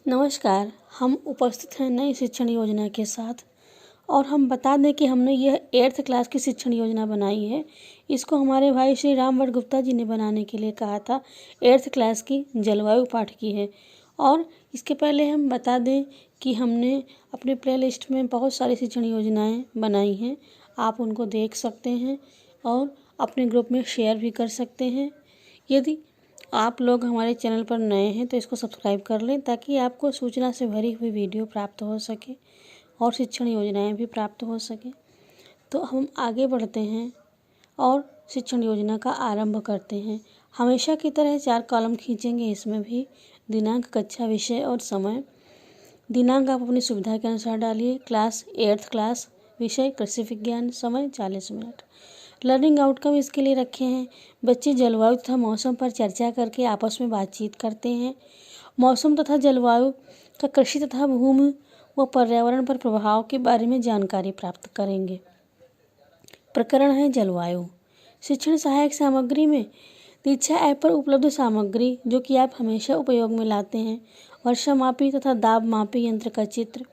नमस्कार। हम उपस्थित हैं नई शिक्षण योजना के साथ और हम बता दें कि हमने यह 8th क्लास की शिक्षण योजना बनाई है। इसको हमारे भाई श्री रामवट गुप्ता जी ने बनाने के लिए कहा था। 8th क्लास की जलवायु पाठ की है। और इसके पहले हम बता दें कि हमने अपने प्ले लिस्ट में बहुत सारी शिक्षण योजनाएं बनाई हैं। आप उनको देख सकते हैं और अपने ग्रुप में शेयर भी कर सकते हैं। यदि आप लोग हमारे चैनल पर नए हैं तो इसको सब्सक्राइब कर लें ताकि आपको सूचना से भरी हुई वीडियो प्राप्त हो सके और शिक्षण योजनाएं भी प्राप्त हो सके। तो हम आगे बढ़ते हैं और शिक्षण योजना का आरंभ करते हैं। हमेशा की तरह 4 कॉलम खींचेंगे। इसमें भी दिनांक, कक्षा, विषय और समय। दिनांक आप अपनी सुविधा के अनुसार डालिए। क्लास 8th क्लास, विषय कृषि विज्ञान, समय 40 मिनट। लर्निंग आउटकम इसके लिए रखे हैं। बच्चे जलवायु तथा मौसम पर चर्चा करके आपस में बातचीत करते हैं। मौसम तथा जलवायु का कृषि तथा भूमि व पर्यावरण पर प्रभाव के बारे में जानकारी प्राप्त करेंगे। प्रकरण है जलवायु। शिक्षण सहायक सामग्री में दीक्षा ऐप पर उपलब्ध सामग्री जो कि आप हमेशा उपयोग में लाते हैं। वर्षा मापी तथा दाब मापी यंत्र का चित्र।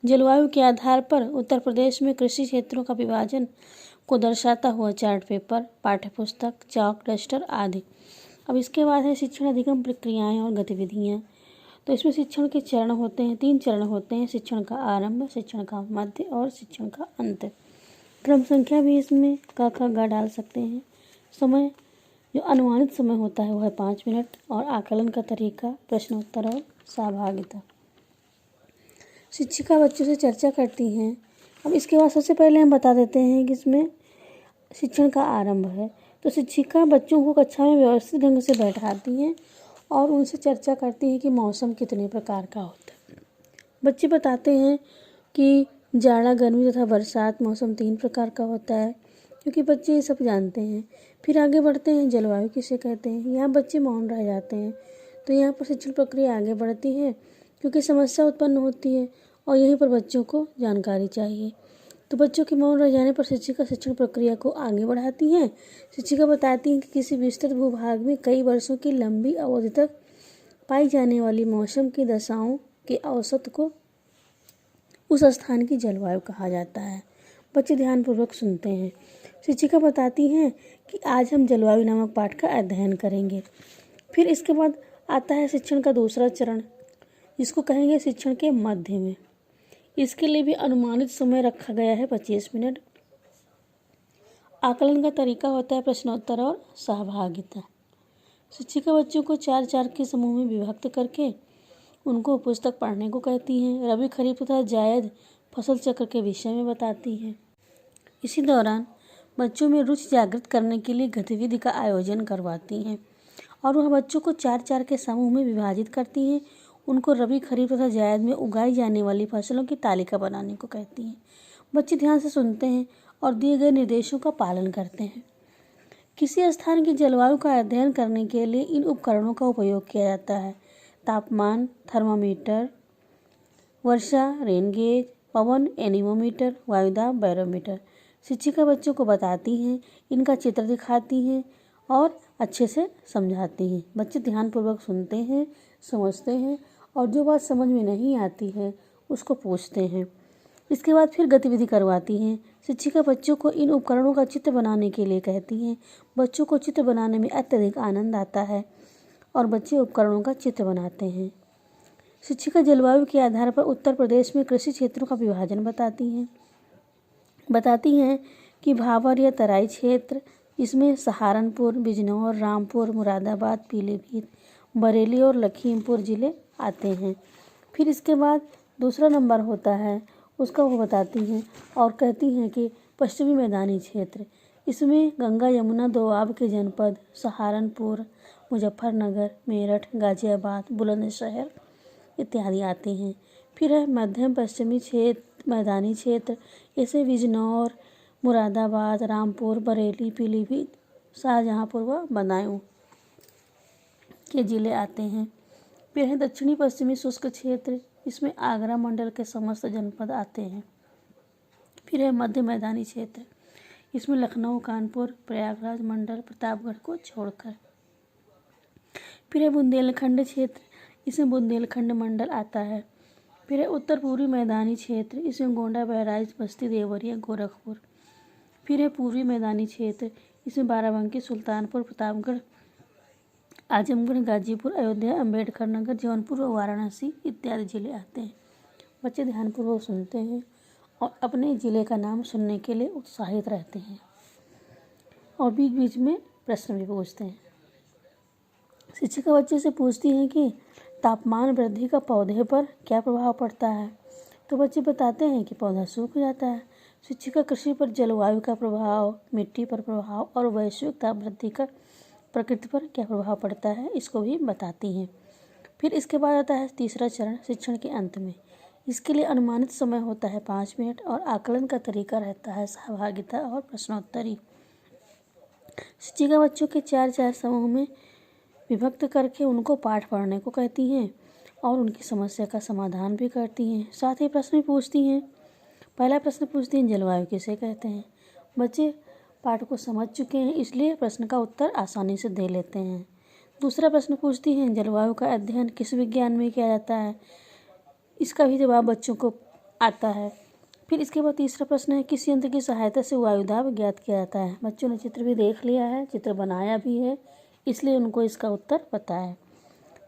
जलवायु के आधार पर उत्तर प्रदेश में कृषि क्षेत्रों का विभाजन को दर्शाता हुआ चार्ट पेपर, पाठ्य पुस्तक, चॉक, डस्टर आदि। अब इसके बाद है शिक्षण अधिगम प्रक्रियाएं और गतिविधियां। तो इसमें शिक्षण के चरण होते हैं, 3 चरण होते हैं। शिक्षण का आरंभ, शिक्षण का मध्य और शिक्षण का अंत। क्रम संख्या भी इसमें क ख ग डाल सकते हैं। समय जो अनुमानित समय होता है वो है 5 मिनट और आकलन का तरीका प्रश्नोत्तर और सहभागिता। शिक्षिका बच्चों से चर्चा करती हैं। अब इसके बाद सबसे पहले हम बता देते हैं कि इसमें शिक्षण का आरंभ है। तो शिक्षिका बच्चों को कक्षा में व्यवस्थित ढंग से बैठाती हैं और उनसे चर्चा करती हैं कि मौसम कितने प्रकार का होता है। बच्चे बताते हैं कि जाड़ा, गर्मी तथा बरसात मौसम 3 प्रकार का होता है, क्योंकि बच्चे ये सब जानते हैं। फिर आगे बढ़ते हैं, जलवायु किसे कहते हैं। यहाँ बच्चे मौन रह जाते हैं। तो यहाँ पर शिक्षण प्रक्रिया आगे बढ़ती है क्योंकि समस्या उत्पन्न होती है और यहीं पर बच्चों को जानकारी चाहिए। तो बच्चों के मौन रह जाने पर शिक्षिका शिक्षण प्रक्रिया को आगे बढ़ाती हैं। शिक्षिका बताती हैं कि किसी विस्तृत भूभाग में कई वर्षों की लंबी अवधि तक पाई जाने वाली मौसम की दशाओं के औसत को उस स्थान की जलवायु कहा जाता है। बच्चे ध्यानपूर्वक सुनते हैं। शिक्षिका बताती हैं कि आज हम जलवायु नामक पाठ का अध्ययन करेंगे। फिर इसके बाद आता है शिक्षण का दूसरा चरण, जिसको कहेंगे शिक्षण के मध्य में। इसके लिए भी अनुमानित समय रखा गया है 25 मिनट। आकलन का तरीका होता है प्रश्नोत्तर और सहभागिता। शिक्षिका बच्चों को 4-4 के समूह में विभक्त करके उनको पुस्तक पढ़ने को कहती हैं। रबी, खरीफ तथा जायद फसल चक्र के विषय में बताती हैं। इसी दौरान बच्चों में रुचि जागृत करने के लिए गतिविधि का आयोजन करवाती हैं और वह बच्चों को 4-4 के समूह में विभाजित करती हैं। उनको रबी, खरीफ तथा जायद में उगाई जाने वाली फसलों की तालिका बनाने को कहती हैं। बच्चे ध्यान से सुनते हैं और दिए गए निर्देशों का पालन करते हैं। किसी स्थान की जलवायु का अध्ययन करने के लिए इन उपकरणों का उपयोग किया जाता है। तापमान थर्मामीटर, वर्षा रेन गेज, पवन एनीमोमीटर, वायुदाब बैरोमीटर। शिक्षिका बच्चों को बताती हैं, इनका चित्र दिखाती हैं और अच्छे से समझाती हैं। बच्चे ध्यानपूर्वक सुनते हैं, समझते हैं और जो बात समझ में नहीं आती है उसको पूछते हैं। इसके बाद फिर गतिविधि करवाती हैं। शिक्षिका बच्चों को इन उपकरणों का चित्र बनाने के लिए कहती हैं। बच्चों को चित्र बनाने में अत्यधिक आनंद आता है और बच्चे उपकरणों का चित्र बनाते हैं। शिक्षिका जलवायु के आधार पर उत्तर प्रदेश में कृषि क्षेत्रों का विभाजन बताती हैं कि भावर या तराई क्षेत्र, इसमें सहारनपुर, बिजनौर, रामपुर, मुरादाबाद, पीलीभीत, बरेली और लखीमपुर जिले आते हैं। फिर इसके बाद दूसरा नंबर होता है, उसका वो बताती हैं और कहती हैं कि पश्चिमी मैदानी क्षेत्र, इसमें गंगा यमुना दोआब के जनपद सहारनपुर, मुजफ्फरनगर, मेरठ, गाजियाबाद, बुलंदशहर इत्यादि आते हैं। फिर है मध्यम पश्चिमी क्षेत्र, मैदानी क्षेत्र, जैसे बिजनौर, मुरादाबाद, रामपुर, बरेली, पीलीभीत, शाहजहाँपुर व बदायूं के जिले आते हैं। फिर है दक्षिणी पश्चिमी शुष्क क्षेत्र, इसमें आगरा मंडल के समस्त जनपद आते हैं। फिर है मध्य मैदानी क्षेत्र, इसमें लखनऊ, कानपुर, प्रयागराज मंडल, प्रतापगढ़ को छोड़कर। फिर है बुंदेलखंड क्षेत्र, इसमें बुंदेलखंड मंडल आता है। फिर है उत्तर पूर्वी मैदानी क्षेत्र, इसमें गोंडा, बहराइच, बस्ती, देवरिया, गोरखपुर। फिर है पूर्वी मैदानी क्षेत्र, इसमें बाराबंकी, सुल्तानपुर, प्रतापगढ़, आजमगढ़, गाजीपुर, अयोध्या, अम्बेडकर नगर, जौनपुर और वाराणसी इत्यादि जिले आते हैं। बच्चे ध्यानपूर्वक सुनते हैं और अपने ज़िले का नाम सुनने के लिए उत्साहित रहते हैं और बीच बीच में प्रश्न भी पूछते हैं। शिक्षिका बच्चे से पूछती हैं कि तापमान वृद्धि का पौधे पर क्या प्रभाव पड़ता है, तो बच्चे बताते हैं कि पौधा सूख जाता है। शिक्षिका कृषि पर जलवायु का प्रभाव, मिट्टी पर प्रभाव और वैश्विक ताप वृद्धि का प्रकृति पर क्या प्रभाव पड़ता है, इसको भी बताती हैं। फिर इसके बाद आता है तीसरा चरण, शिक्षण के अंत में। इसके लिए अनुमानित समय होता है 5 मिनट और आकलन का तरीका रहता है सहभागिता और प्रश्नोत्तरी। शिक्षिका बच्चों के 4-4 समूह में विभक्त करके उनको पाठ पढ़ने को कहती हैं और उनकी समस्या का समाधान भी करती हैं। साथ ही प्रश्न भी पूछती हैं। पहला प्रश्न पूछती हैं, जलवायु किसे कहते हैं। बच्चे पाठ को समझ चुके हैं, इसलिए प्रश्न का उत्तर आसानी से दे लेते हैं। दूसरा प्रश्न पूछती हैं, जलवायु का अध्ययन किस विज्ञान में किया जाता है। इसका भी जवाब बच्चों को आता है। फिर इसके बाद तीसरा प्रश्न है, किस यंत्र की सहायता से वायुदाब ज्ञात किया जाता है। बच्चों ने चित्र भी देख लिया है, चित्र बनाया भी है, इसलिए उनको इसका उत्तर पता है।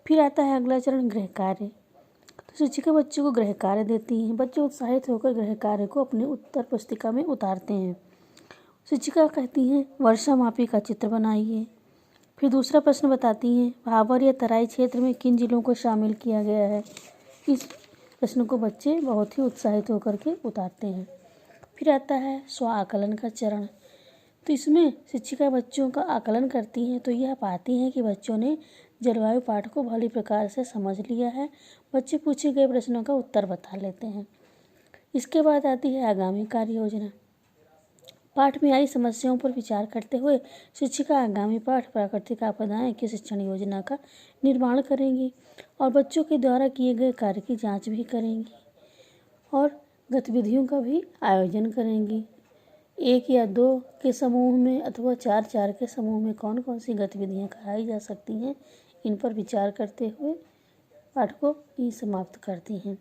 फिर आता है अगला चरण, गृह कार्य। तो शिक्षिका बच्चों को गृह कार्य देती हैं। बच्चे उत्साहित होकर गृह कार्य को अपनी उत्तर पुस्तिका में उतारते हैं। शिक्षिका कहती हैं, वर्षा मापी का चित्र बनाइए। फिर दूसरा प्रश्न बताती हैं, भाबर या तराई क्षेत्र में किन जिलों को शामिल किया गया है। इस प्रश्न को बच्चे बहुत ही उत्साहित होकर के उतारते हैं। फिर आता है स्व आकलन का चरण। तो इसमें शिक्षिका बच्चों का आकलन करती हैं तो यह पाती हैं कि बच्चों ने जलवायु पाठ को भली प्रकार से समझ लिया है। बच्चे पूछे गए प्रश्नों का उत्तर बता लेते हैं। इसके बाद आती है आगामी कार्य योजना। पाठ में आई समस्याओं पर विचार करते हुए शिक्षिका आगामी पाठ प्राकृतिक आपदाएं की शिक्षण योजना का निर्माण करेंगी और बच्चों के द्वारा किए गए कार्य की जांच भी करेंगी और गतिविधियों का भी आयोजन करेंगी। 1 या 2 के समूह में अथवा 4-4 के समूह में कौन कौन सी गतिविधियां कराई जा सकती हैं, इन पर विचार करते हुए पाठ को ही समाप्त करती हैं।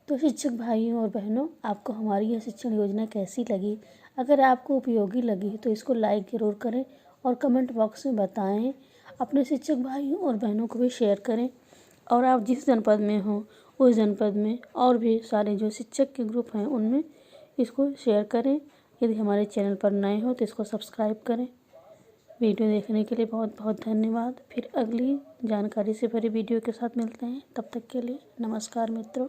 तो शिक्षक भाइयों और बहनों, आपको हमारी यह शिक्षण योजना कैसी लगी? अगर आपको उपयोगी लगी तो इसको लाइक ज़रूर करें और कमेंट बॉक्स में बताएं। अपने शिक्षक भाइयों और बहनों को भी शेयर करें और आप जिस जनपद में हो उस जनपद में और भी सारे जो शिक्षक के ग्रुप हैं उनमें इसको शेयर करें। यदि हमारे चैनल पर नए हो तो इसको सब्सक्राइब करें। वीडियो देखने के लिए बहुत बहुत धन्यवाद। फिर अगली जानकारी से भरी वीडियो के साथ मिलते हैं। तब तक के लिए नमस्कार मित्रों।